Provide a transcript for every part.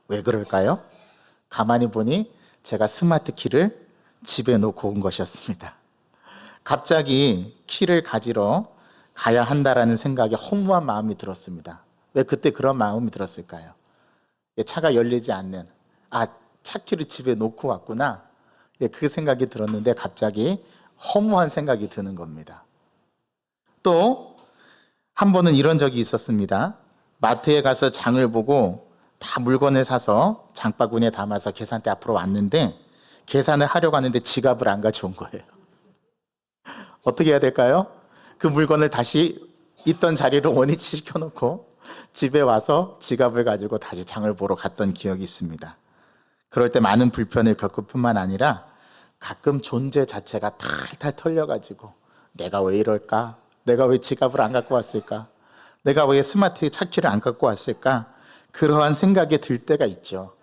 왜 그럴까요? 가만히 보니 제가 스마트 키를 집에 놓고 온 것이었습니다. 갑자기 키를 가지러 가야 한다라는 생각에 허무한 마음이 들었습니다. 왜 그때 그런 마음이 들었을까요? 차가 열리지 않는, 차 키를 집에 놓고 왔구나. 그 생각이 들었는데 갑자기 허무한 생각이 드는 겁니다. 또 한 번은 이런 적이 있었습니다. 마트에 가서 장을 보고 다 물건을 사서 장바구니에 담아서 계산대 앞으로 왔는데 계산을 하려고 하는데 지갑을 안 가져온 거예요. 어떻게 해야 될까요? 그 물건을 다시 있던 자리로 원위치 시켜놓고 집에 와서 지갑을 가지고 다시 장을 보러 갔던 기억이 있습니다. 그럴 때 많은 불편을 겪을 뿐만 아니라 가끔 존재 자체가 탈탈 털려가지고 내가 왜 이럴까? 내가 왜 지갑을 안 갖고 왔을까? 내가 왜 스마트 차키를 안 갖고 왔을까? 그러한 생각이 들 때가 있죠.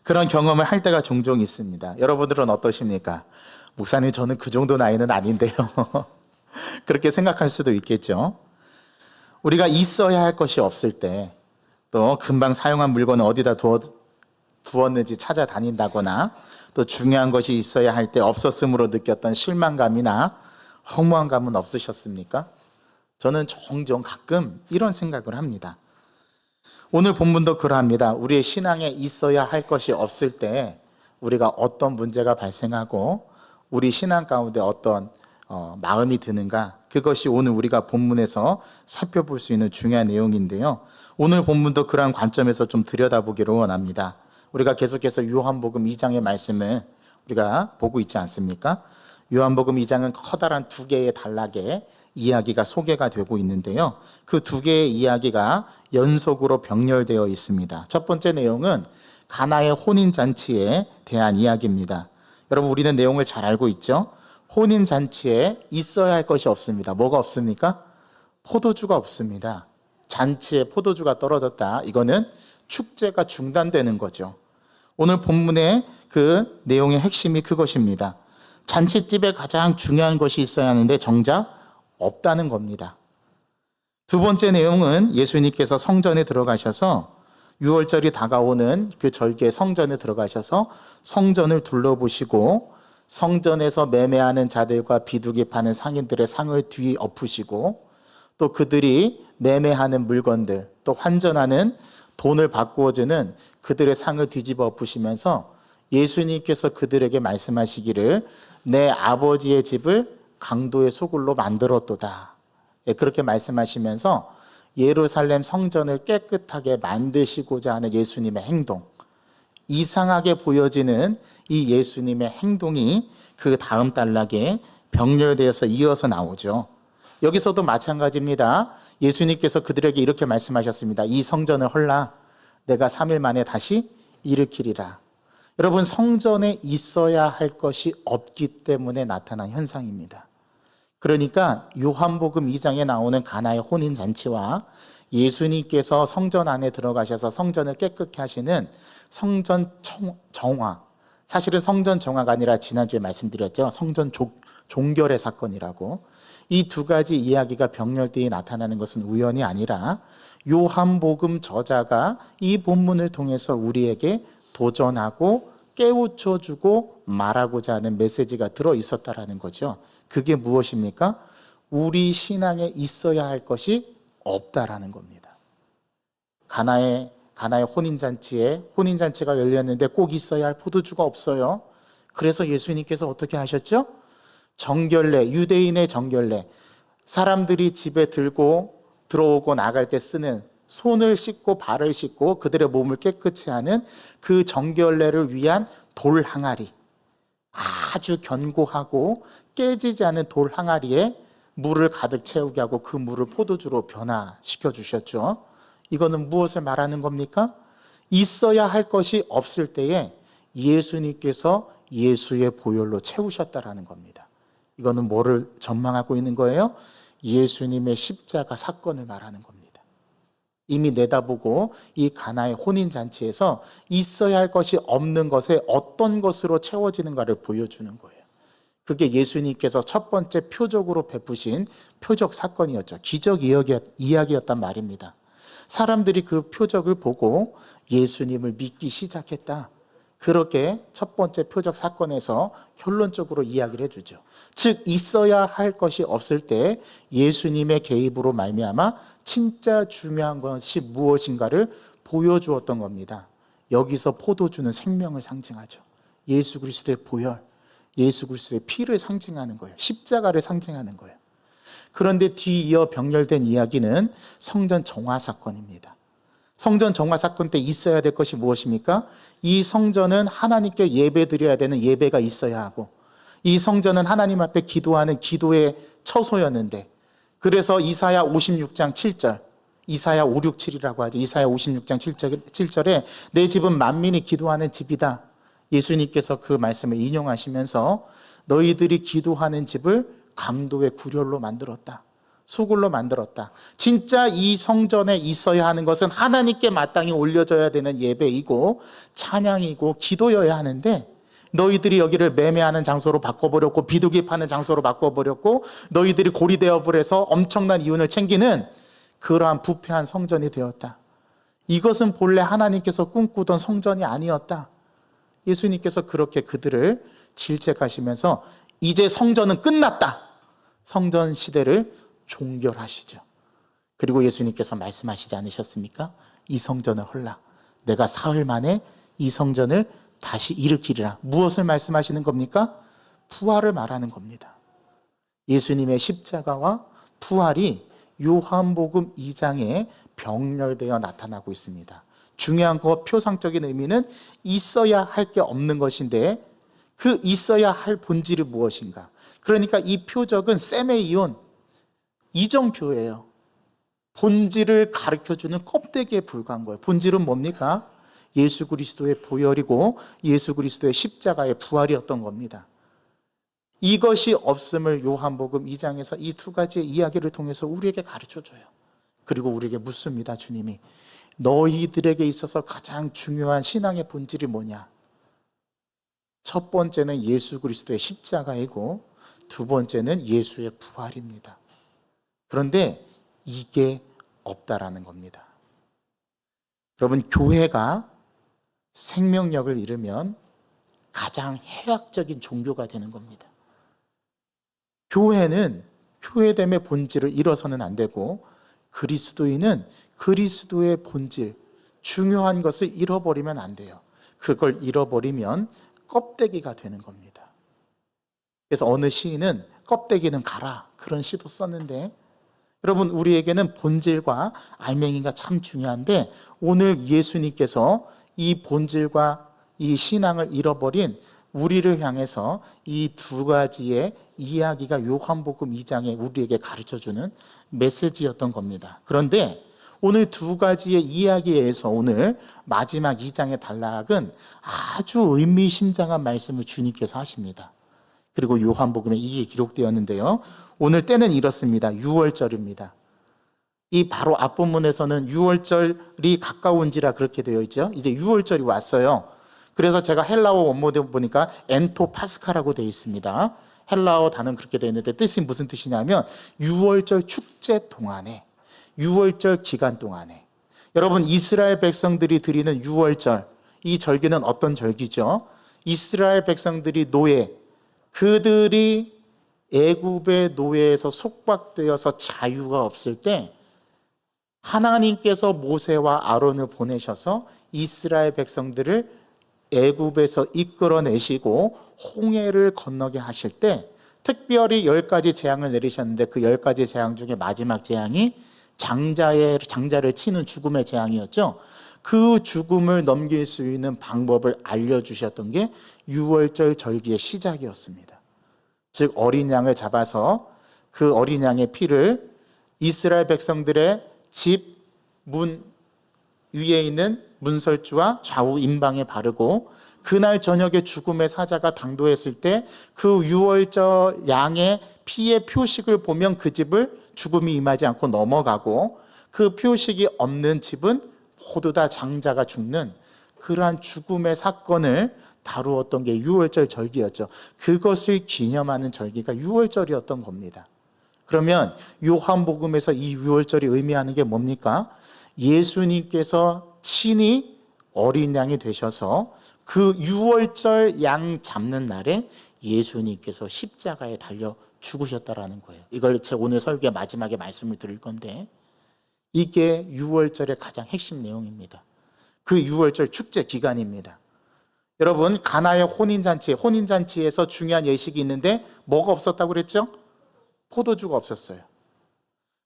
그런 경험을 할 때가 종종 있습니다. 여러분들은 어떠십니까? 목사님, 저는 그 정도 나이는 아닌데요. 그렇게 생각할 수도 있겠죠. 우리가 있어야 할 것이 없을 때, 또 금방 사용한 물건을 어디다 두었는지 찾아다닌다거나, 또 중요한 것이 있어야 할 때 없었음으로 느꼈던 실망감이나 허무한 감은 없으셨습니까? 저는 종종 가끔 이런 생각을 합니다. 오늘 본문도 그러합니다. 우리의 신앙에 있어야 할 것이 없을 때 우리가 어떤 문제가 발생하고 우리 신앙 가운데 어떤 마음이 드는가, 그것이 오늘 우리가 본문에서 살펴볼 수 있는 중요한 내용인데요. 오늘 본문도 그러한 관점에서 좀 들여다보기를 원합니다. 우리가 계속해서 요한복음 2장의 말씀을 우리가 보고 있지 않습니까? 요한복음 2장은 커다란 두 개의 단락의 이야기가 소개가 되고 있는데요. 그 두 개의 이야기가 연속으로 병렬되어 있습니다. 첫 번째 내용은 가나의 혼인잔치에 대한 이야기입니다. 여러분, 우리는 내용을 잘 알고 있죠? 혼인잔치에 있어야 할 것이 없습니다. 뭐가 없습니까? 포도주가 없습니다. 잔치에 포도주가 떨어졌다. 이거는 축제가 중단되는 거죠. 오늘 본문의 그 내용의 핵심이 그것입니다. 잔치집에 가장 중요한 것이 있어야 하는데 정작 없다는 겁니다. 두 번째 내용은 예수님께서 성전에 들어가셔서 6월절이 다가오는 그 절기에 성전에 들어가셔서 성전을 둘러보시고 성전에서 매매하는 자들과 비두기 파는 상인들의 상을 뒤엎으시고 또 그들이 매매하는 물건들, 또 환전하는 돈을 바꾸어주는 그들의 상을 뒤집어 엎으시면서 예수님께서 그들에게 말씀하시기를 내 아버지의 집을 강도의 소굴로 만들었도다. 그렇게 말씀하시면서 예루살렘 성전을 깨끗하게 만드시고자 하는 예수님의 행동, 이상하게 보여지는 이 예수님의 행동이 그 다음 단락에 병렬되어서 이어서 나오죠. 여기서도 마찬가지입니다. 예수님께서 그들에게 이렇게 말씀하셨습니다. 이 성전을 헐라 내가 3일 만에 다시 일으키리라. 여러분, 성전에 있어야 할 것이 없기 때문에 나타난 현상입니다. 그러니까 요한복음 2장에 나오는 가나의 혼인잔치와 예수님께서 성전 안에 들어가셔서 성전을 깨끗게 하시는 성전 정화, 사실은 성전 정화가 아니라 지난주에 말씀드렸죠. 성전 종결의 사건이라고. 이 두 가지 이야기가 병렬되어 나타나는 것은 우연이 아니라 요한복음 저자가 이 본문을 통해서 우리에게 도전하고 깨우쳐주고 말하고자 하는 메시지가 들어있었다라는 거죠. 그게 무엇입니까? 우리 신앙에 있어야 할 것이 없다라는 겁니다. 가나의 혼인잔치가 열렸는데 꼭 있어야 할 포도주가 없어요. 그래서 예수님께서 어떻게 하셨죠? 정결례, 유대인의 정결례, 사람들이 집에 들어오고 나갈 때 쓰는 손을 씻고 발을 씻고 그들의 몸을 깨끗이 하는 그 정결례를 위한 돌 항아리, 아주 견고하고 깨지지 않은 돌 항아리에 물을 가득 채우게 하고 그 물을 포도주로 변화시켜 주셨죠. 이거는 무엇을 말하는 겁니까? 있어야 할 것이 없을 때에 예수님께서 예수의 보혈로 채우셨다라는 겁니다. 이거는 뭐를 전망하고 있는 거예요? 예수님의 십자가 사건을 말하는 겁니다. 이미 내다보고 이 가나의 혼인잔치에서 있어야 할 것이 없는 것에 어떤 것으로 채워지는가를 보여주는 거예요. 그게 예수님께서 첫 번째 표적으로 베푸신 표적 사건이었죠. 기적 이야기였단 말입니다. 사람들이 그 표적을 보고 예수님을 믿기 시작했다. 그렇게 첫 번째 표적 사건에서 결론적으로 이야기를 해주죠. 즉 있어야 할 것이 없을 때 예수님의 개입으로 말미암아 진짜 중요한 것이 무엇인가를 보여주었던 겁니다. 여기서 포도주는 생명을 상징하죠. 예수 그리스도의 보혈, 예수 그리스도의 피를 상징하는 거예요. 십자가를 상징하는 거예요. 그런데 뒤이어 병렬된 이야기는 성전 정화 사건입니다. 성전 정화 사건 때 있어야 될 것이 무엇입니까? 이 성전은 하나님께 예배드려야 되는 예배가 있어야 하고, 이 성전은 하나님 앞에 기도하는 기도의 처소였는데, 그래서 이사야 56장 7절, 이사야 567이라고 하죠. 이사야 56장 7절에 내 집은 만민이 기도하는 집이다. 예수님께서 그 말씀을 인용하시면서 너희들이 기도하는 집을 강도의 구렬로 만들었다. 소굴로 만들었다. 진짜 이 성전에 있어야 하는 것은 하나님께 마땅히 올려져야 되는 예배이고 찬양이고 기도여야 하는데, 너희들이 여기를 매매하는 장소로 바꿔버렸고 비둘기 파는 장소로 바꿔버렸고 너희들이 고리되어 버려서 엄청난 이윤을 챙기는 그러한 부패한 성전이 되었다. 이것은 본래 하나님께서 꿈꾸던 성전이 아니었다. 예수님께서 그렇게 그들을 질책하시면서 이제 성전은 끝났다. 성전 시대를 종결하시죠. 그리고 예수님께서 말씀하시지 않으셨습니까? 이 성전을 헐라. 내가 사흘 만에 이 성전을 다시 일으키리라. 무엇을 말씀하시는 겁니까? 부활을 말하는 겁니다. 예수님의 십자가와 부활이 요한복음 2장에 병렬되어 나타나고 있습니다. 중요한 것, 표상적인 의미는 있어야 할 게 없는 것인데 그 있어야 할 본질이 무엇인가? 그러니까 이 표적은 세메이온, 이정표예요. 본질을 가르쳐주는 껍데기에 불과한 거예요. 본질은 뭡니까? 예수 그리스도의 보혈이고 예수 그리스도의 십자가의 부활이었던 겁니다. 이것이 없음을 요한복음 2장에서 이 두 가지의 이야기를 통해서 우리에게 가르쳐줘요. 그리고 우리에게 묻습니다. 주님이 너희들에게 있어서 가장 중요한 신앙의 본질이 뭐냐? 첫 번째는 예수 그리스도의 십자가이고 두 번째는 예수의 부활입니다. 그런데 이게 없다라는 겁니다. 여러분, 교회가 생명력을 잃으면 가장 해악적인 종교가 되는 겁니다. 교회는 교회됨의 본질을 잃어서는 안 되고 그리스도인은 그리스도의 본질, 중요한 것을 잃어버리면 안 돼요. 그걸 잃어버리면 껍데기가 되는 겁니다. 그래서 어느 시인은 껍데기는 가라, 그런 시도 썼는데, 여러분, 우리에게는 본질과 알맹이가 참 중요한데 오늘 예수님께서 이 본질과 이 신앙을 잃어버린 우리를 향해서 이 두 가지의 이야기가 요한복음 2장에 우리에게 가르쳐주는 메시지였던 겁니다. 그런데 오늘 두 가지의 이야기에서 오늘 마지막 2장의 단락은 아주 의미심장한 말씀을 주님께서 하십니다. 그리고 요한복음에 이게 기록되었는데요. 오늘 때는 이렇습니다. 6월절입니다. 이 바로 앞본문에서는 6월절이 가까운지라 그렇게 되어 있죠. 이제 6월절이 왔어요. 그래서 제가 헬라어 원문에 보니까 엔토 파스카라고 되어 있습니다. 헬라어 단어는 그렇게 되어 있는데 뜻이 무슨 뜻이냐면 6월절 축제 동안에, 6월절 기간 동안에, 여러분, 이스라엘 백성들이 드리는 6월절, 이 절기는 어떤 절기죠? 이스라엘 백성들이 노예, 그들이 애굽의 노예에서 속박되어서 자유가 없을 때 하나님께서 모세와 아론을 보내셔서 이스라엘 백성들을 애굽에서 이끌어내시고 홍해를 건너게 하실 때 특별히 10가지 재앙을 내리셨는데 그 10가지 재앙 중에 마지막 재앙이 장자를 치는 죽음의 재앙이었죠. 그 죽음을 넘길 수 있는 방법을 알려주셨던 게 6월절 절기의 시작이었습니다. 즉 어린 양을 잡아서 그 어린 양의 피를 이스라엘 백성들의 집 문 위에 있는 문설주와 좌우 임방에 바르고 그날 저녁에 죽음의 사자가 당도했을 때 그 6월절 양의 피의 표식을 보면 그 집을 죽음이 임하지 않고 넘어가고 그 표식이 없는 집은 모두 다 장자가 죽는 그러한 죽음의 사건을 다루었던 게 6월절 절기였죠. 그것을 기념하는 절기가 6월절이었던 겁니다. 그러면 요한복음에서 이 6월절이 의미하는 게 뭡니까? 예수님께서 친히 어린 양이 되셔서 그 유월절 양 잡는 날에 예수님께서 십자가에 달려 죽으셨다라는 거예요. 이걸 제 오늘 설교의 마지막에 말씀을 드릴 건데, 이게 유월절의 가장 핵심 내용입니다. 그 유월절 축제 기간입니다. 여러분, 가나의 혼인잔치에서 중요한 예식이 있는데 뭐가 없었다고 그랬죠? 포도주가 없었어요.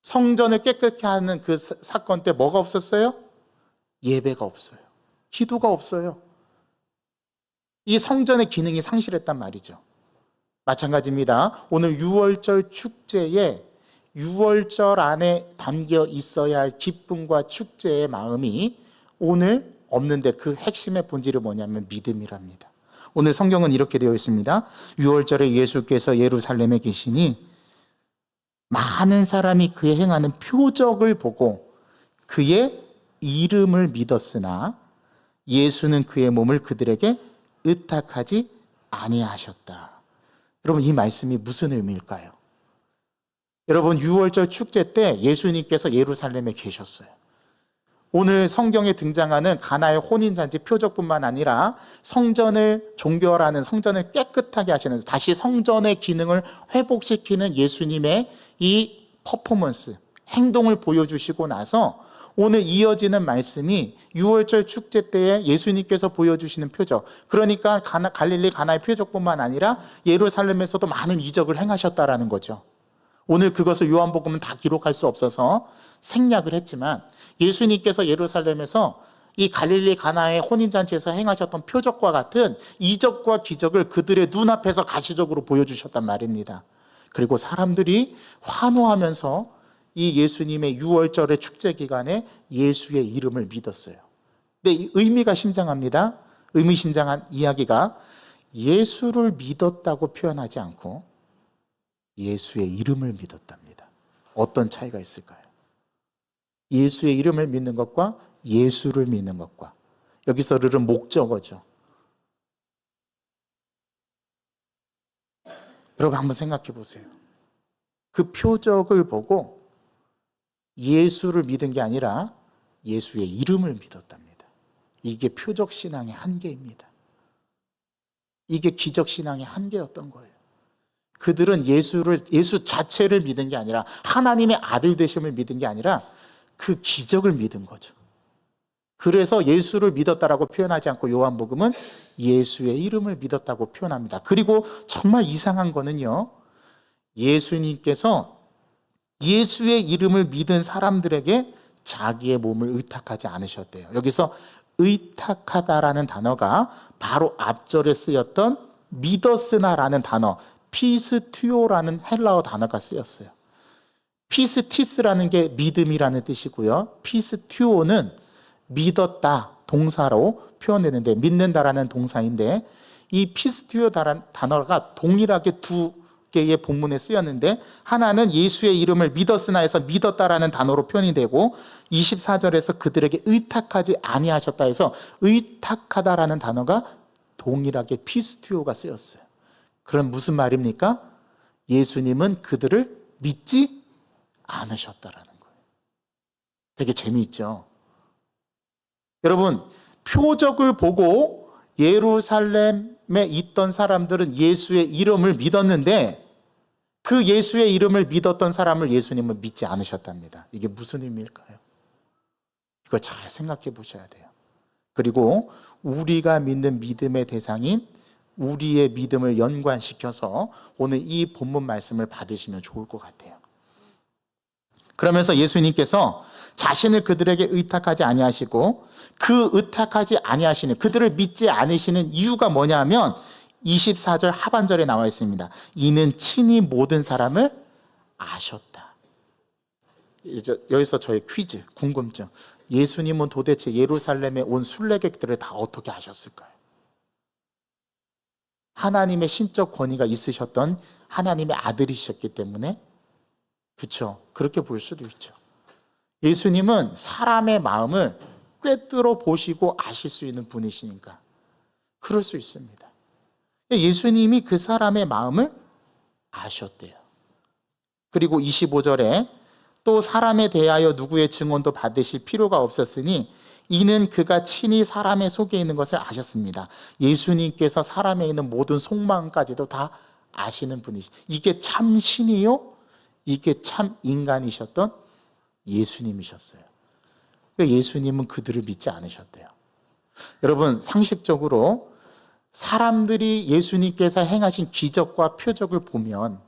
성전을 깨끗게 하는 그 사건 때 뭐가 없었어요? 예배가 없어요. 기도가 없어요. 이 성전의 기능이 상실했단 말이죠. 마찬가지입니다. 오늘 유월절 축제에 유월절 안에 담겨 있어야 할 기쁨과 축제의 마음이 오늘 없는데, 그 핵심의 본질이 뭐냐면 믿음이랍니다. 오늘 성경은 이렇게 되어 있습니다. 유월절에 예수께서 예루살렘에 계시니 많은 사람이 그의 행하는 표적을 보고 그의 이름을 믿었으나 예수는 그의 몸을 그들에게 의탁하지 아니하셨다. 여러분, 이 말씀이 무슨 의미일까요? 여러분, 유월절 축제 때 예수님께서 예루살렘에 계셨어요. 오늘 성경에 등장하는 가나의 혼인잔치 표적뿐만 아니라 성전을 종결하는, 성전을 깨끗하게 하시는, 다시 성전의 기능을 회복시키는 예수님의 이 퍼포먼스, 행동을 보여주시고 나서 오늘 이어지는 말씀이 유월절 축제 때에 예수님께서 보여주시는 표적, 그러니까 갈릴리 가나의 표적뿐만 아니라 예루살렘에서도 많은 이적을 행하셨다라는 거죠. 오늘 그것을 요한복음은 다 기록할 수 없어서 생략을 했지만, 예수님께서 예루살렘에서 이 갈릴리 가나의 혼인잔치에서 행하셨던 표적과 같은 이적과 기적을 그들의 눈앞에서 가시적으로 보여주셨단 말입니다. 그리고 사람들이 환호하면서 이 예수님의 유월절의 축제 기간에 예수의 이름을 믿었어요. 근데 이 의미가 심장합니다. 의미심장한 이야기가, 예수를 믿었다고 표현하지 않고 예수의 이름을 믿었답니다. 어떤 차이가 있을까요? 예수의 이름을 믿는 것과 예수를 믿는 것과, 여기서 르는 목적어죠. 여러분, 한번 생각해 보세요. 그 표적을 보고 예수를 믿은 게 아니라 예수의 이름을 믿었답니다. 이게 표적 신앙의 한계입니다. 이게 기적 신앙의 한계였던 거예요. 그들은 예수 자체를 믿은 게 아니라, 하나님의 아들 되심을 믿은 게 아니라 그 기적을 믿은 거죠. 그래서 예수를 믿었다라고 표현하지 않고 요한복음은 예수의 이름을 믿었다고 표현합니다. 그리고 정말 이상한 거는요, 예수님께서 예수의 이름을 믿은 사람들에게 자기의 몸을 의탁하지 않으셨대요. 여기서 의탁하다라는 단어가 바로 앞절에 쓰였던 믿었으나라는 단어, 피스튜오라는 헬라어 단어가 쓰였어요. 피스티스라는 게 믿음이라는 뜻이고요, 피스튜오는 믿었다 동사로 표현되는데, 믿는다라는 동사인데, 이 피스튜오라는 단어가 동일하게 두 개의 본문에 쓰였는데, 하나는 예수의 이름을 믿었으나 해서 믿었다라는 단어로 표현이 되고, 24절에서 그들에게 의탁하지 아니하셨다 해서 의탁하다라는 단어가 동일하게 피스튜오가 쓰였어요. 그럼 무슨 말입니까? 예수님은 그들을 믿지 않으셨다라는 거예요. 되게 재미있죠? 여러분, 표적을 보고 예루살렘에 있던 사람들은 예수의 이름을 믿었는데, 그 예수의 이름을 믿었던 사람을 예수님은 믿지 않으셨답니다. 이게 무슨 의미일까요? 이걸 잘 생각해 보셔야 돼요. 그리고 우리가 믿는 믿음의 대상인 우리의 믿음을 연관시켜서 오늘 이 본문 말씀을 받으시면 좋을 것 같아요. 그러면서 예수님께서 자신을 그들에게 의탁하지 아니하시고, 그 의탁하지 아니하시는, 그들을 믿지 않으시는 이유가 뭐냐면 24절 하반절에 나와 있습니다. 이는 친히 모든 사람을 아셨다. 이제 여기서 저의 퀴즈, 궁금증. 예수님은 도대체 예루살렘에 온 순례객들을 다 어떻게 아셨을까요? 하나님의 신적 권위가 있으셨던 하나님의 아들이셨기 때문에, 그렇죠? 그렇게 볼 수도 있죠. 예수님은 사람의 마음을 꿰뚫어 보시고 아실 수 있는 분이시니까 그럴 수 있습니다. 예수님이 그 사람의 마음을 아셨대요. 그리고 25절에 또 사람에 대하여 누구의 증언도 받으실 필요가 없었으니 이는 그가 친히 사람의 속에 있는 것을 아셨습니다. 예수님께서 사람에 있는 모든 속마음까지도 다 아시는 분이시. 이게 참 신이요? 이게 참 인간이셨던 예수님이셨어요. 예수님은 그들을 믿지 않으셨대요. 여러분, 상식적으로 사람들이 예수님께서 행하신 기적과 표적을 보면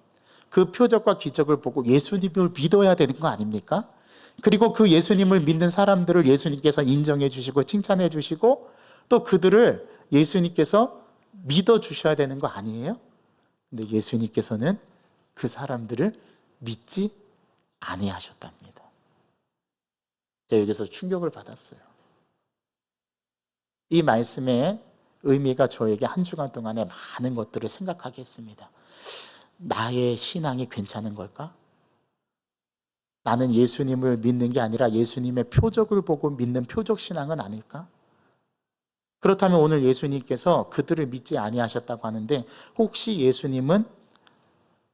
그 표적과 기적을 보고 예수님을 믿어야 되는 거 아닙니까? 그리고 그 예수님을 믿는 사람들을 예수님께서 인정해 주시고 칭찬해 주시고 또 그들을 예수님께서 믿어 주셔야 되는 거 아니에요? 근데 예수님께서는 그 사람들을 믿지 아니하셨답니다. 제가 여기서 충격을 받았어요. 이 말씀의 의미가 저에게 한 주간 동안에 많은 것들을 생각하게 했습니다. 나의 신앙이 괜찮은 걸까? 나는 예수님을 믿는 게 아니라 예수님의 표적을 보고 믿는 표적 신앙은 아닐까? 그렇다면 오늘 예수님께서 그들을 믿지 아니하셨다고 하는데 혹시 예수님은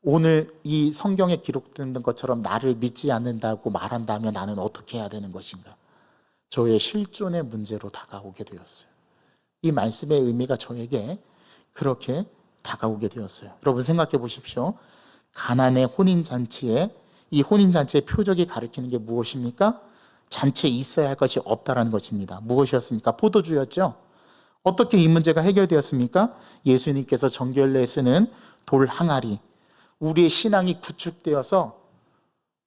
오늘 이 성경에 기록된 것처럼 나를 믿지 않는다고 말한다면 나는 어떻게 해야 되는 것인가? 저의 실존의 문제로 다가오게 되었어요. 이 말씀의 의미가 저에게 그렇게 다가오게 되었어요. 여러분 생각해 보십시오. 가나의 혼인잔치에 이 혼인잔치의 표적이 가리키는 게 무엇입니까? 잔치에 있어야 할 것이 없다라는 것입니다. 무엇이었습니까? 포도주였죠. 어떻게 이 문제가 해결되었습니까? 예수님께서 정결례에 쓰는 돌 항아리, 우리의 신앙이 구축되어서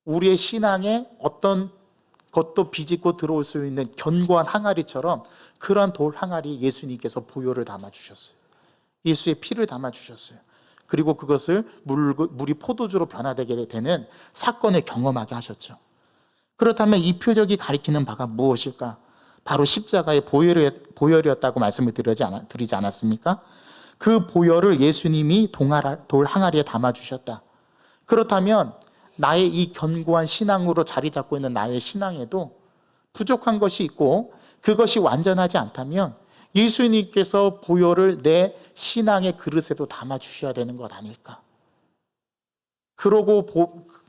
우리의 신앙에 어떤 것도 비집고 들어올 수 있는 견고한 항아리처럼 그러한 돌 항아리 예수님께서 보혈을 담아주셨어요. 예수의 피를 담아주셨어요. 그리고 그것을 물이 포도주로 변화되게 되는 사건을 경험하게 하셨죠. 그렇다면 이 표적이 가리키는 바가 무엇일까? 바로 십자가의 보혈이었다고 말씀을 드리지 않았습니까? 그 보혈을 예수님이 돌 항아리에 담아주셨다. 그렇다면 나의 이 견고한 신앙으로 자리 잡고 있는 나의 신앙에도 부족한 것이 있고 그것이 완전하지 않다면 예수님께서 보혈을 내 신앙의 그릇에도 담아주셔야 되는 것 아닐까?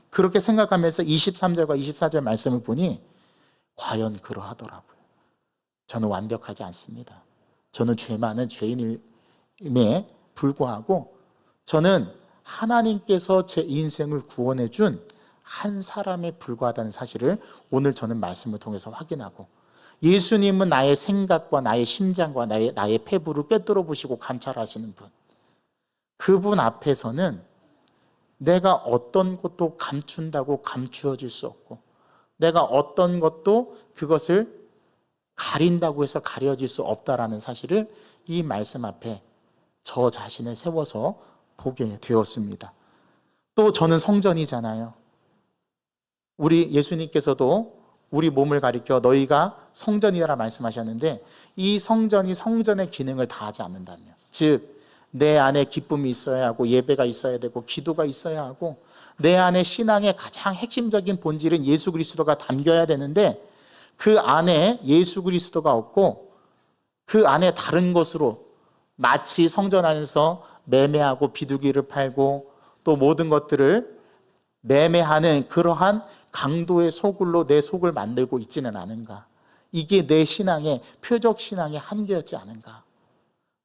그렇게 생각하면서 23절과 24절 말씀을 보니 과연 그러하더라고요. 저는 완벽하지 않습니다. 저는 죄 많은 죄인임에 불구하고 저는 하나님께서 제 인생을 구원해 준 한 사람에 불과하다는 사실을 오늘 저는 말씀을 통해서 확인하고 예수님은 나의 생각과 나의 심장과 나의 폐부를 꿰뚫어 보시고 감찰하시는 분. 그분 앞에서는 내가 어떤 것도 감춘다고 감추어질 수 없고 내가 어떤 것도 그것을 가린다고 해서 가려질 수 없다라는 사실을 이 말씀 앞에 저 자신을 세워서 보게 되었습니다. 또 저는 성전이잖아요. 우리 예수님께서도 우리 몸을 가리켜 너희가 성전이라 말씀하셨는데 이 성전이 성전의 기능을 다하지 않는다면 즉 내 안에 기쁨이 있어야 하고 예배가 있어야 되고 기도가 있어야 하고 내 안에 신앙의 가장 핵심적인 본질은 예수 그리스도가 담겨야 되는데 그 안에 예수 그리스도가 없고 그 안에 다른 것으로 마치 성전 안에서 매매하고 비둘기를 팔고 또 모든 것들을 매매하는 그러한 강도의 소굴로 내 속을 만들고 있지는 않은가? 이게 내 신앙의 표적 신앙의 한계였지 않은가?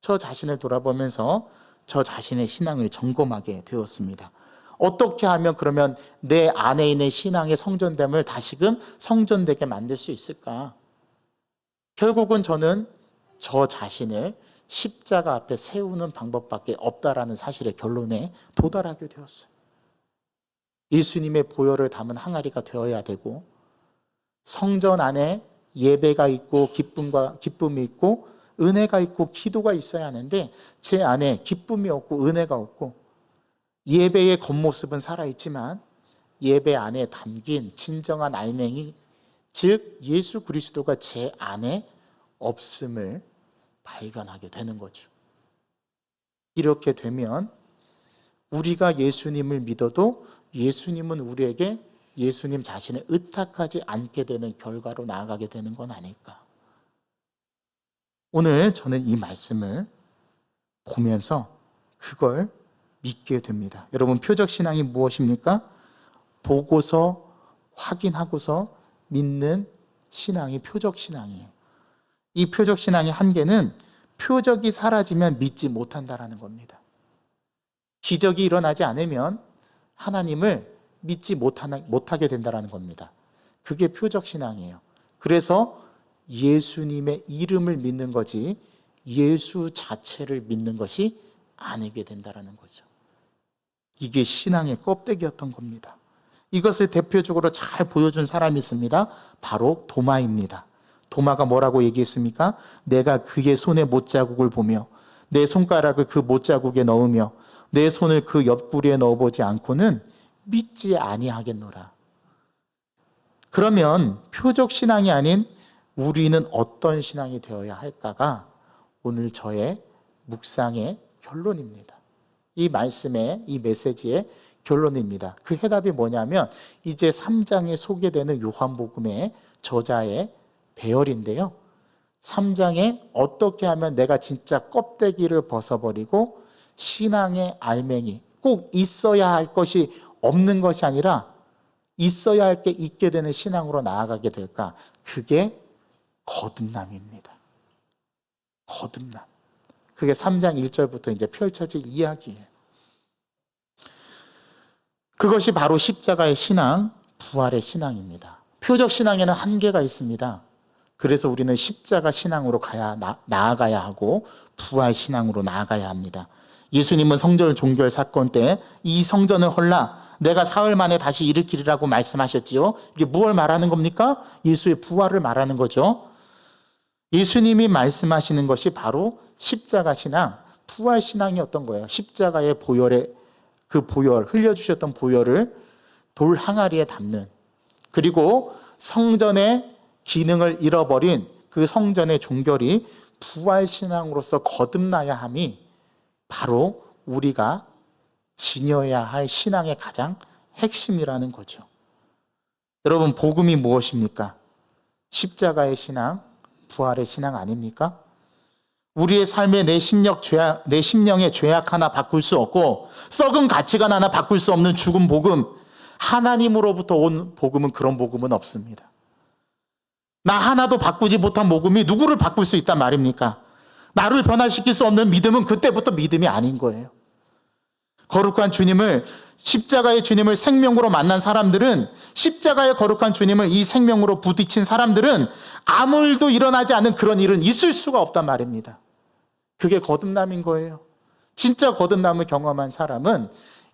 저 자신을 돌아보면서 저 자신의 신앙을 점검하게 되었습니다. 어떻게 하면 그러면 내 안에 있는 신앙의 성전됨을 다시금 성전되게 만들 수 있을까? 결국은 저는 저 자신을 십자가 앞에 세우는 방법밖에 없다라는 사실의 결론에 도달하게 되었어요. 예수님의 보혈을 담은 항아리가 되어야 되고 성전 안에 예배가 있고 기쁨이 있고 은혜가 있고 기도가 있어야 하는데 제 안에 기쁨이 없고 은혜가 없고 예배의 겉모습은 살아있지만 예배 안에 담긴 진정한 알맹이 즉 예수 그리스도가 제 안에 없음을 발견하게 되는 거죠. 이렇게 되면 우리가 예수님을 믿어도 예수님은 우리에게 예수님 자신을 의탁하지 않게 되는 결과로 나아가게 되는 건 아닐까. 오늘 저는 이 말씀을 보면서 그걸 믿게 됩니다. 여러분 표적 신앙이 무엇입니까? 보고서 확인하고서 믿는 신앙이 표적신앙이에요. 이 표적신앙의 한계는 표적이 사라지면 믿지 못한다라는 겁니다. 기적이 일어나지 않으면 하나님을 믿지 못하게 된다는 겁니다. 그게 표적신앙이에요. 그래서 예수님의 이름을 믿는 거지 예수 자체를 믿는 것이 아니게 된다는 거죠. 이게 신앙의 껍데기였던 겁니다. 이것을 대표적으로 잘 보여준 사람이 있습니다. 바로 도마입니다. 도마가 뭐라고 얘기했습니까? 내가 그의 손의 못자국을 보며 내 손가락을 그 못자국에 넣으며 내 손을 그 옆구리에 넣어보지 않고는 믿지 아니하겠노라. 그러면 표적신앙이 아닌 우리는 어떤 신앙이 되어야 할까가 오늘 저의 묵상의 결론입니다. 이 말씀의 이 메시지의 결론입니다. 그 해답이 뭐냐면 이제 3장에 소개되는 요한복음의 저자의 배열인데요. 3장에 어떻게 하면 내가 진짜 껍데기를 벗어버리고 신앙의 알맹이, 꼭 있어야 할 것이 없는 것이 아니라 있어야 할 게 있게 되는 신앙으로 나아가게 될까? 그게 거듭남입니다. 거듭남. 그게 3장 1절부터 이제 펼쳐질 이야기예요. 그것이 바로 십자가의 신앙, 부활의 신앙입니다. 표적 신앙에는 한계가 있습니다. 그래서 우리는 십자가 신앙으로 나아가야 하고 부활 신앙으로 나아가야 합니다. 예수님은 성전 종결 사건 때 이 성전을 헐라 내가 사흘 만에 다시 일으키리라고 말씀하셨지요. 이게 무엇을 말하는 겁니까? 예수의 부활을 말하는 거죠. 예수님이 말씀하시는 것이 바로 십자가 신앙, 부활 신앙이었던 거예요. 십자가의 그 보혈, 흘려주셨던 보혈을 돌 항아리에 담는, 그리고 성전의 기능을 잃어버린 그 성전의 종결이 부활 신앙으로서 거듭나야 함이 바로 우리가 지녀야 할 신앙의 가장 핵심이라는 거죠. 여러분, 복음이 무엇입니까? 십자가의 신앙, 부활의 신앙 아닙니까? 우리의 삶에 내 심령의 죄악 하나 바꿀 수 없고 썩은 가치관 하나 바꿀 수 없는 죽은 복음, 하나님으로부터 온 복음은 그런 복음은 없습니다. 나 하나도 바꾸지 못한 복음이 누구를 바꿀 수 있단 말입니까? 나를 변화시킬 수 없는 믿음은 그때부터 믿음이 아닌 거예요. 거룩한 주님을, 십자가의 주님을 생명으로 만난 사람들은, 십자가의 거룩한 주님을 이 생명으로 부딪힌 사람들은 아무 일도 일어나지 않는 그런 일은 있을 수가 없단 말입니다. 그게 거듭남인 거예요. 진짜 거듭남을 경험한 사람은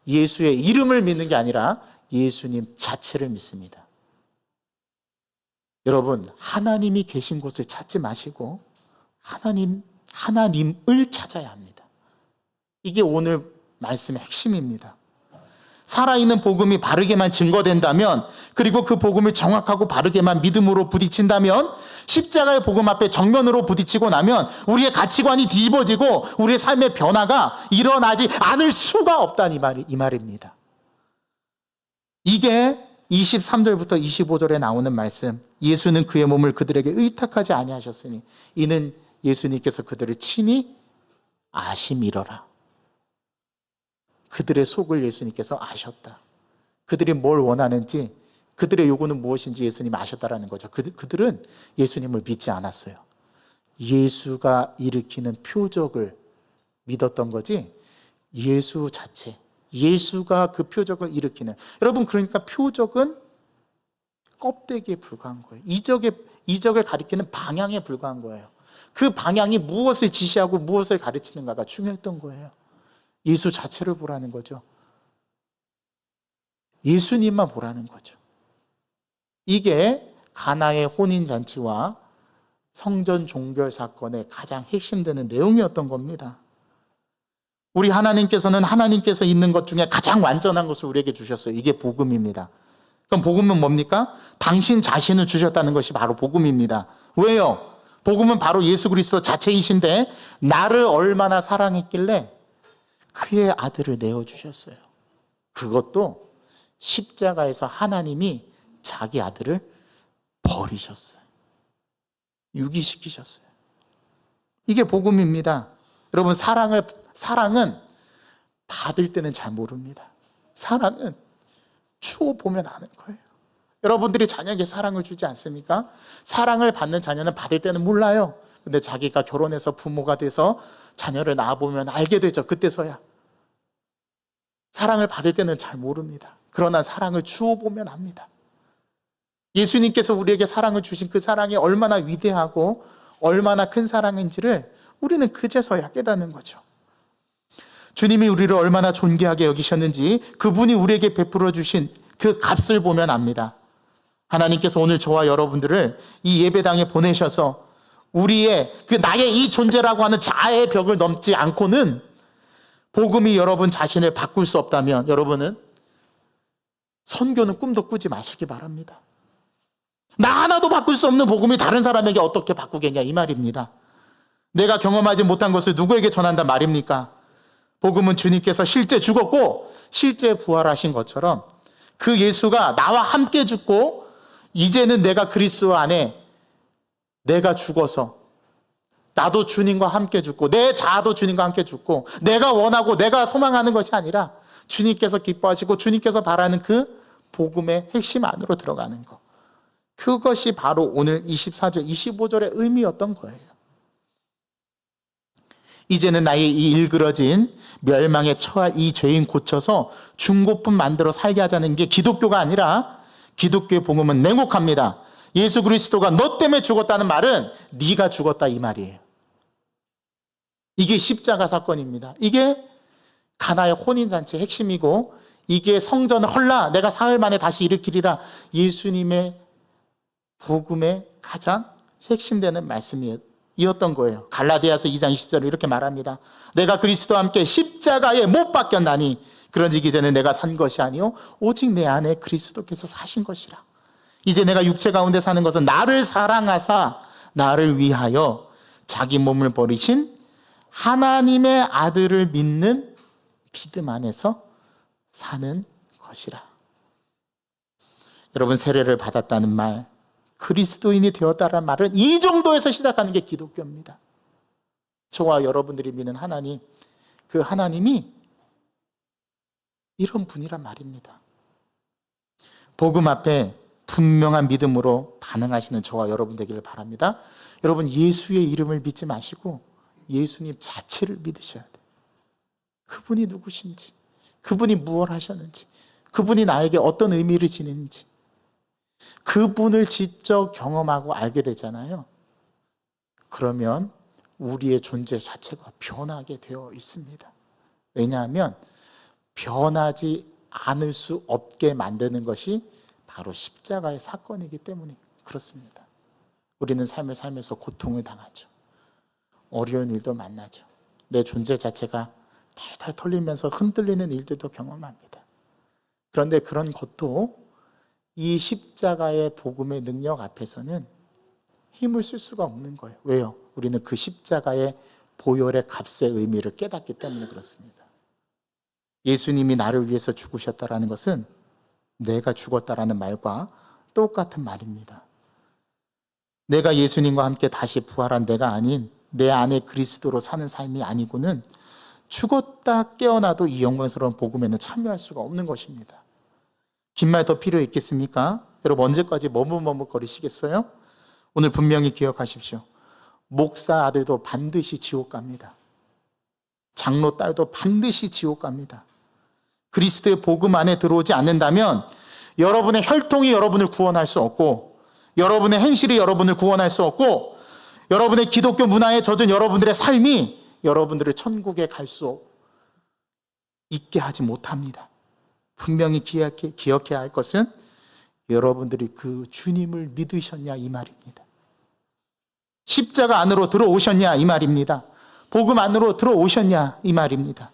예수의 이름을 믿는 게 아니라 예수님 자체를 믿습니다. 여러분, 하나님이 계신 곳을 찾지 마시고 하나님을 찾아야 합니다. 이게 오늘 말씀의 핵심입니다. 살아있는 복음이 바르게만 증거된다면, 그리고 그 복음을 정확하고 바르게만 믿음으로 부딪힌다면, 십자가의 복음 앞에 정면으로 부딪히고 나면 우리의 가치관이 뒤집어지고 우리의 삶의 변화가 일어나지 않을 수가 없다는 이 말입니다. 이게 23절부터 25절에 나오는 말씀, 예수는 그의 몸을 그들에게 의탁하지 아니하셨으니 이는 예수님께서 그들을 친히 아심이러라. 그들의 속을 예수님께서 아셨다. 그들이 뭘 원하는지, 그들의 요구는 무엇인지 예수님이 아셨다라는 거죠. 그들은 예수님을 믿지 않았어요. 예수가 일으키는 표적을 믿었던 거지, 예수 자체, 예수가 그 표적을 일으키는, 여러분, 그러니까 표적은 껍데기에 불과한 거예요. 이적을 가리키는 방향에 불과한 거예요. 그 방향이 무엇을 지시하고 무엇을 가르치는가가 중요했던 거예요. 예수 자체를 보라는 거죠. 예수님만 보라는 거죠. 이게 가나의 혼인잔치와 성전 종결 사건의 가장 핵심되는 내용이었던 겁니다. 우리 하나님께서는 하나님께서 있는 것 중에 가장 완전한 것을 우리에게 주셨어요. 이게 복음입니다. 그럼 복음은 뭡니까? 당신 자신을 주셨다는 것이 바로 복음입니다. 왜요? 복음은 바로 예수 그리스도 자체이신데 나를 얼마나 사랑했길래 그의 아들을 내어주셨어요. 그것도 십자가에서 하나님이 자기 아들을 버리셨어요. 유기시키셨어요. 이게 복음입니다. 여러분, 사랑은 받을 때는 잘 모릅니다. 사랑은 주어 보면 아는 거예요. 여러분들이 자녀에게 사랑을 주지 않습니까? 사랑을 받는 자녀는 받을 때는 몰라요. 근데 자기가 결혼해서 부모가 돼서 자녀를 낳아보면 알게 되죠. 그때서야. 사랑을 받을 때는 잘 모릅니다. 그러나 사랑을 주어보면 압니다. 예수님께서 우리에게 사랑을 주신 그 사랑이 얼마나 위대하고 얼마나 큰 사랑인지를 우리는 그제서야 깨닫는 거죠. 주님이 우리를 얼마나 존귀하게 여기셨는지 그분이 우리에게 베풀어 주신 그 값을 보면 압니다. 하나님께서 오늘 저와 여러분들을 이 예배당에 보내셔서 우리의 그 나의 이 존재라고 하는 자아의 벽을 넘지 않고는 복음이 여러분 자신을 바꿀 수 없다면 여러분은 선교는 꿈도 꾸지 마시기 바랍니다. 나 하나도 바꿀 수 없는 복음이 다른 사람에게 어떻게 바꾸겠냐 이 말입니다. 내가 경험하지 못한 것을 누구에게 전한단 말입니까? 복음은 주님께서 실제 죽었고 실제 부활하신 것처럼 그 예수가 나와 함께 죽고 이제는 내가 그리스도 안에 내가 죽어서 나도 주님과 함께 죽고 내 자아도 주님과 함께 죽고 내가 원하고 내가 소망하는 것이 아니라 주님께서 기뻐하시고 주님께서 바라는 그 복음의 핵심 안으로 들어가는 것. 그것이 바로 오늘 24절, 25절의 의미였던 거예요. 이제는 나의 이 일그러진 멸망에 처할 이 죄인 고쳐서 중고품 만들어 살게 하자는 게 기독교가 아니라 기독교의 복음은 냉혹합니다. 예수 그리스도가 너 때문에 죽었다는 말은 네가 죽었다 이 말이에요. 이게 십자가 사건입니다. 이게 가나의 혼인잔치의 핵심이고 이게 성전을 헐라 내가 사흘 만에 다시 일으키리라 예수님의 복음의 가장 핵심되는 말씀이었던 거예요. 갈라디아서 2장 20절에 이렇게 말합니다. 내가 그리스도와 함께 십자가에 못 박혔나니 그런즉 이제는 내가 산 것이 아니요 오직 내 안에 그리스도께서 사신 것이라. 이제 내가 육체 가운데 사는 것은 나를 사랑하사 나를 위하여 자기 몸을 버리신 하나님의 아들을 믿는 믿음 안에서 사는 것이라. 여러분 세례를 받았다는 말, 그리스도인이 되었다는 말은 이 정도에서 시작하는 게 기독교입니다. 저와 여러분들이 믿는 하나님, 그 하나님이 이런 분이란 말입니다. 복음 앞에 분명한 믿음으로 반응하시는 저와 여러분 되기를 바랍니다. 여러분 예수의 이름을 믿지 마시고 예수님 자체를 믿으셔야 돼요. 그분이 누구신지, 그분이 무엇을 하셨는지, 그분이 나에게 어떤 의미를 지니는지 그분을 직접 경험하고 알게 되잖아요. 그러면 우리의 존재 자체가 변하게 되어 있습니다. 왜냐하면 변하지 않을 수 없게 만드는 것이 바로 십자가의 사건이기 때문에 그렇습니다. 우리는 삶을 살면서 고통을 당하죠. 어려운 일도 만나죠. 내 존재 자체가 탈탈 털리면서 흔들리는 일들도 경험합니다. 그런데 그런 것도 이 십자가의 복음의 능력 앞에서는 힘을 쓸 수가 없는 거예요. 왜요? 우리는 그 십자가의 보혈의 값의 의미를 깨닫기 때문에 그렇습니다. 예수님이 나를 위해서 죽으셨다라는 것은 내가 죽었다라는 말과 똑같은 말입니다. 내가 예수님과 함께 다시 부활한 내가 아닌 내 안에 그리스도로 사는 삶이 아니고는 죽었다 깨어나도 이 영광스러운 복음에는 참여할 수가 없는 것입니다. 긴 말 더 필요 있겠습니까? 여러분 언제까지 머뭇머뭇거리시겠어요? 오늘 분명히 기억하십시오. 목사 아들도 반드시 지옥 갑니다. 장로 딸도 반드시 지옥 갑니다. 그리스도의 복음 안에 들어오지 않는다면 여러분의 혈통이 여러분을 구원할 수 없고 여러분의 행실이 여러분을 구원할 수 없고 여러분의 기독교 문화에 젖은 여러분들의 삶이 여러분들을 천국에 갈 수 있게 하지 못합니다. 분명히 기억해야 할 것은 여러분들이 그 주님을 믿으셨냐 이 말입니다. 십자가 안으로 들어오셨냐 이 말입니다. 복음 안으로 들어오셨냐 이 말입니다.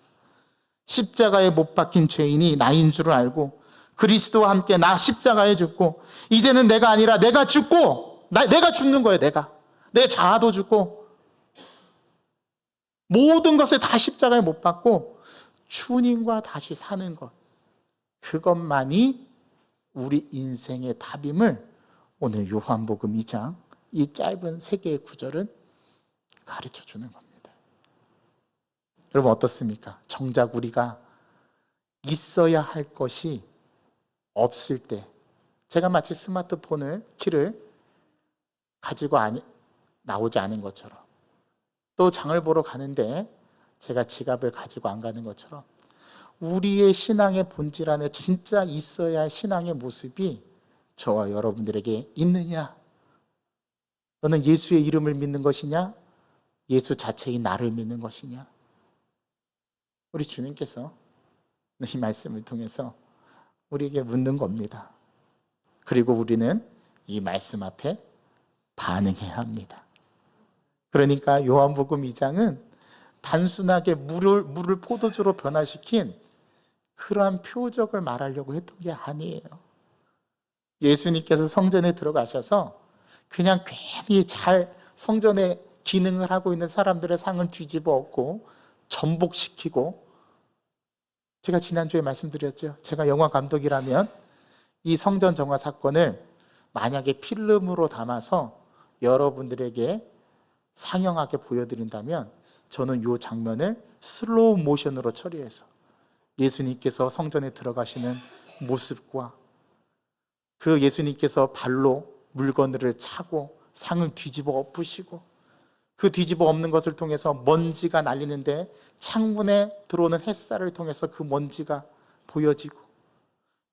십자가에 못 박힌 죄인이 나인 줄 알고 그리스도와 함께 나 십자가에 죽고 이제는 내가 아니라 내가 죽고 내가 죽는 거예요. 내 자아도 죽고 모든 것을 다 십자가에 못 박고 주님과 다시 사는 것, 그것만이 우리 인생의 답임을 오늘 요한복음 2장 이 짧은 3개의 구절은 가르쳐 주는 겁니다. 여러분 어떻습니까? 정작 우리가 있어야 할 것이 없을 때 제가 마치 스마트폰을 키를 가지고 나오지 않은 것처럼, 또 장을 보러 가는데 제가 지갑을 가지고 안 가는 것처럼, 우리의 신앙의 본질 안에 진짜 있어야 할 신앙의 모습이 저와 여러분들에게 있느냐? 너는 예수의 이름을 믿는 것이냐? 예수 자체인 나를 믿는 것이냐? 우리 주님께서 이 말씀을 통해서 우리에게 묻는 겁니다. 그리고 우리는 이 말씀 앞에 반응해야 합니다. 그러니까 요한복음 2장은 단순하게 물을 포도주로 변화시킨 그러한 표적을 말하려고 했던 게 아니에요. 예수님께서 성전에 들어가셔서 그냥 괜히 잘 성전의 기능을 하고 있는 사람들의 상을 뒤집어 엎고 전복시키고, 제가 지난주에 말씀드렸죠. 제가 영화 감독이라면 이 성전 정화 사건을 만약에 필름으로 담아서 여러분들에게 상영하게 보여드린다면 저는 이 장면을 슬로우 모션으로 처리해서 예수님께서 성전에 들어가시는 모습과 그 예수님께서 발로 물건들을 차고 상을 뒤집어 엎으시고 그 뒤집어 엎는 것을 통해서 먼지가 날리는데 창문에 들어오는 햇살을 통해서 그 먼지가 보여지고,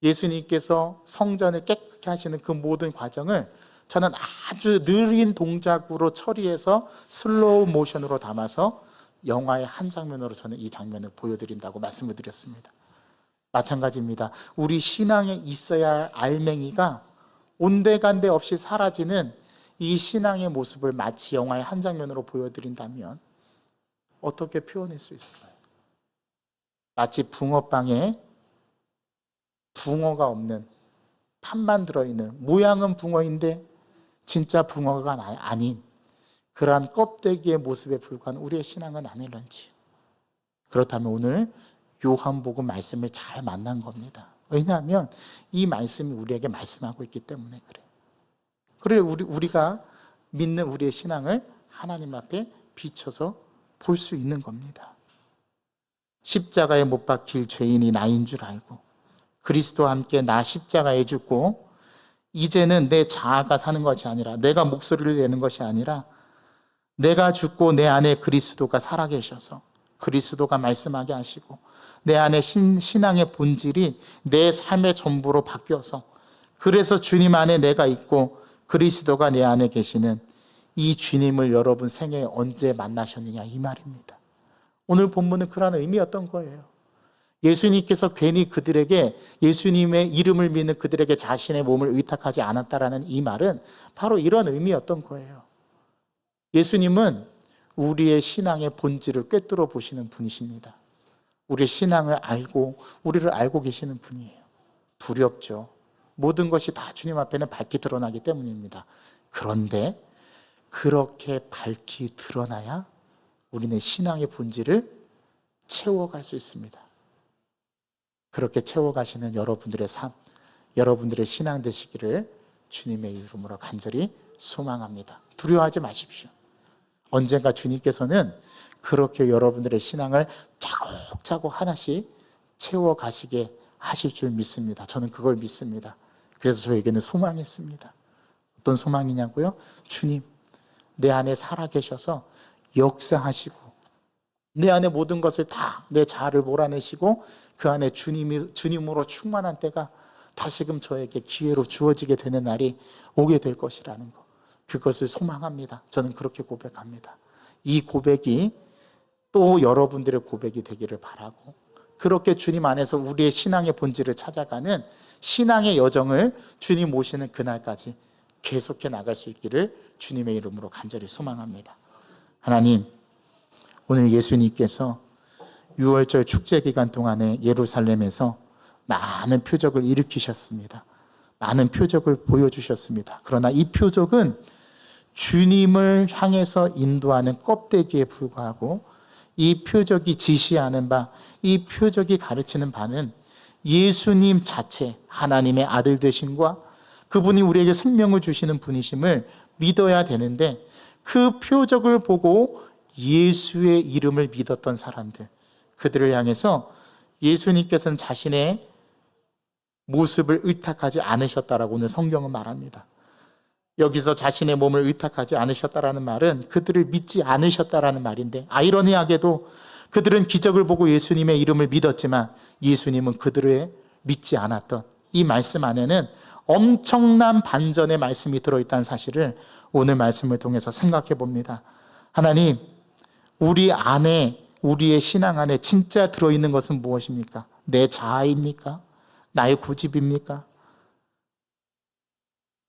예수님께서 성전을 깨끗게 하시는 그 모든 과정을 저는 아주 느린 동작으로 처리해서 슬로우 모션으로 담아서 영화의 한 장면으로 저는 이 장면을 보여드린다고 말씀을 드렸습니다. 마찬가지입니다. 우리 신앙에 있어야 할 알맹이가 온데간데 없이 사라지는 이 신앙의 모습을 마치 영화의 한 장면으로 보여드린다면 어떻게 표현할 수 있을까요? 마치 붕어빵에 붕어가 없는, 판만 들어있는, 모양은 붕어인데 진짜 붕어가 아닌 그러한 껍데기의 모습에 불과한 우리의 신앙은 아닐런지. 그렇다면 오늘 요한복음 말씀을 잘 만난 겁니다. 왜냐하면 이 말씀이 우리에게 말씀하고 있기 때문에 그래요. 그래서 우리가 믿는 우리의 신앙을 하나님 앞에 비춰서 볼 수 있는 겁니다. 십자가에 못 박힐 죄인이 나인 줄 알고 그리스도와 함께 나 십자가에 죽고 이제는 내 자아가 사는 것이 아니라, 내가 목소리를 내는 것이 아니라 내가 죽고 내 안에 그리스도가 살아계셔서 그리스도가 말씀하게 하시고 내 안에 신앙의 본질이 내 삶의 전부로 바뀌어서, 그래서 주님 안에 내가 있고 그리스도가 내 안에 계시는 이 주님을 여러분 생애에 언제 만나셨느냐, 이 말입니다. 오늘 본문은 그런 의미였던 거예요. 예수님께서 괜히 그들에게, 예수님의 이름을 믿는 그들에게 자신의 몸을 의탁하지 않았다라는 이 말은 바로 이런 의미였던 거예요. 예수님은 우리의 신앙의 본질을 꿰뚫어 보시는 분이십니다. 우리의 신앙을 알고 우리를 알고 계시는 분이에요. 두렵죠. 모든 것이 다 주님 앞에는 밝게 드러나기 때문입니다. 그런데 그렇게 밝게 드러나야 우리는 신앙의 본질을 채워갈 수 있습니다. 그렇게 채워가시는 여러분들의 삶, 여러분들의 신앙 되시기를 주님의 이름으로 간절히 소망합니다. 두려워하지 마십시오. 언젠가 주님께서는 그렇게 여러분들의 신앙을 차곡차곡 하나씩 채워가시게 하실 줄 믿습니다. 저는 그걸 믿습니다. 그래서 저에게는 소망이 있습니다. 어떤 소망이냐고요? 주님, 내 안에 살아계셔서 역사하시고 내 안에 모든 것을 다, 내 자아를 몰아내시고 그 안에 주님으로 충만한 때가 다시금 저에게 기회로 주어지게 되는 날이 오게 될 것이라는 것, 그것을 소망합니다. 저는 그렇게 고백합니다. 이 고백이 또 여러분들의 고백이 되기를 바라고, 그렇게 주님 안에서 우리의 신앙의 본질을 찾아가는 신앙의 여정을 주님 모시는 그날까지 계속해 나갈 수 있기를 주님의 이름으로 간절히 소망합니다. 하나님, 오늘 예수님께서 6월절 축제 기간 동안에 예루살렘에서 많은 표적을 일으키셨습니다. 많은 표적을 보여주셨습니다. 그러나 이 표적은 주님을 향해서 인도하는 껍데기에 불과하고, 이 표적이 지시하는 바, 이 표적이 가르치는 바는 예수님 자체, 하나님의 아들 되심과 그분이 우리에게 생명을 주시는 분이심을 믿어야 되는데, 그 표적을 보고 예수의 이름을 믿었던 사람들, 그들을 향해서 예수님께서는 자신의 모습을 의탁하지 않으셨다라고 오늘 성경은 말합니다. 여기서 자신의 몸을 의탁하지 않으셨다라는 말은 그들을 믿지 않으셨다라는 말인데, 아이러니하게도 그들은 기적을 보고 예수님의 이름을 믿었지만 예수님은 그들을 믿지 않았던 이 말씀 안에는 엄청난 반전의 말씀이 들어있다는 사실을 오늘 말씀을 통해서 생각해 봅니다. 하나님, 우리 안에, 우리의 신앙 안에 진짜 들어있는 것은 무엇입니까? 내 자아입니까? 나의 고집입니까?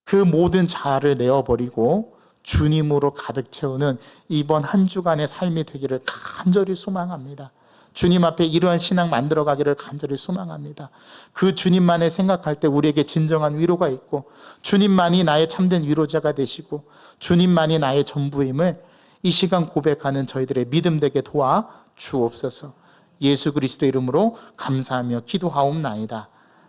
그 모든 자아를 내어버리고 주님으로 가득 채우는 이번 한 주간의 삶이 되기를 간절히 소망합니다. 주님 앞에 이러한 신앙 만들어가기를 간절히 소망합니다. 그 주님만을 생각할 때 우리에게 진정한 위로가 있고, 주님만이 나의 참된 위로자가 되시고, 주님만이 나의 전부임을 이 시간 고백하는 저희들의 믿음 되게 도와 주옵소서. 예수 그리스도 이름으로 감사하며 기도하옵나이다.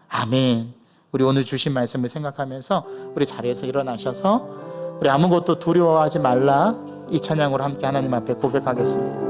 아멘. 우리 오늘 주신 말씀을 생각하면서 우리 자리에서 일어나셔서 우리 아무것도 두려워하지 말라 이 찬양으로 함께 하나님 앞에 고백하겠습니다.